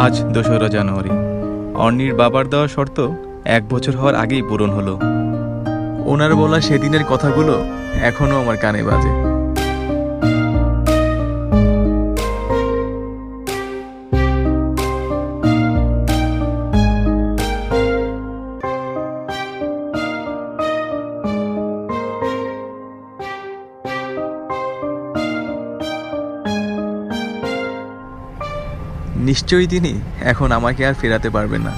আজ ২রা জানুয়ারি। অর্ণির বাবার দেওয়া শর্ত ১ বছর হওয়ার আগেই পূরণ হলো। ওনার বলা সেদিনের কথাগুলো এখনো আমার কানে বাজে। নিশ্চয়ই তিনি এখন আমাকে আর ফেরাতে পারবেন না।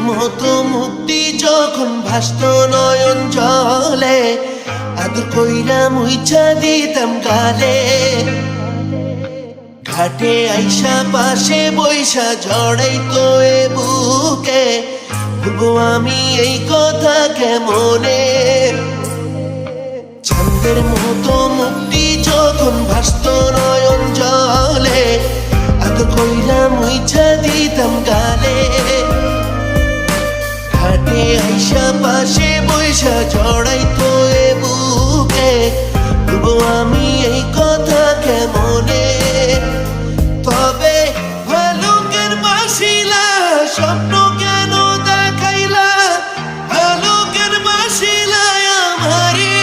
মতো মুক্তি যখন ভাসত নয়ন জলে, আদর কইরা মুইছা দিতাম গালে। ঘাটে আইসা পাশে বৈশা জড়াইতো এ বুকে, বলবো আমি এই কথা কেমনে। চাঁদের মতো মুক্তি যখন ভাসত নয়ন জলে, আদর কইরা মুইছা দিতাম গালে। ঘাটে আইসা পাশে বৈশা জড়াইতো এ বুকে, বলবো আমি এই কথা কেমনে। তবে ভালুকের বাসিলা স্বপ্ন কেন দেখাইলা, ভালুকের বাসিলা আমারে।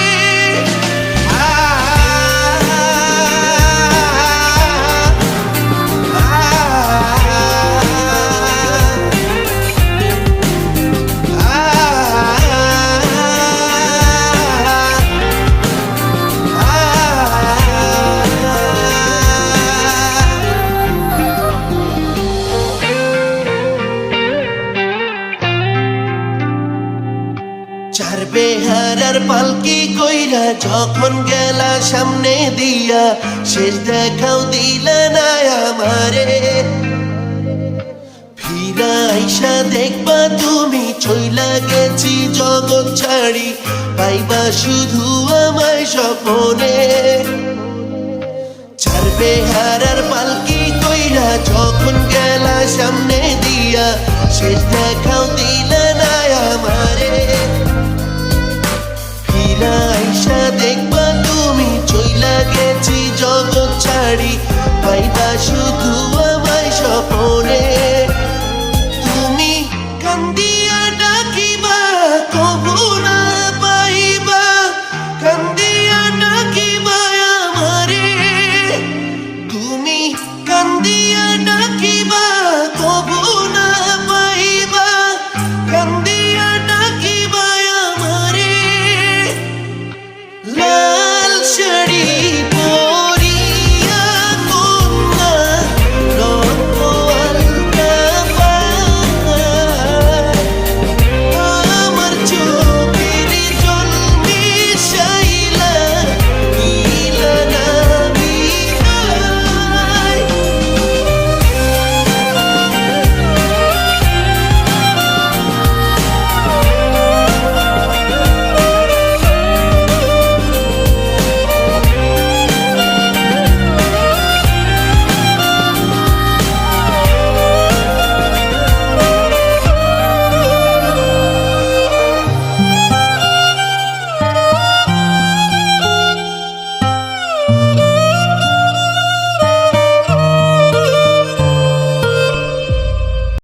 চার বেহারার পালকি কইরা যখন গেলা সামনে দিয়া, শেষ দেখাও দিলা না আমারে। ফিরা আইসা দেখবা তুমি চইলা গেছি জগৎ ছাড়ি, পাইবা শুধু আমায় স্বপ্নে। চার বেহারার পালকি কইরা যখন গেলা সামনে দিয়া, শেষ দেখাও দিলা না আমারে। ফিরা আইসা দেখবা তুমি চইলা গেছি জগৎ ছাড়ি, পাইবা শুধু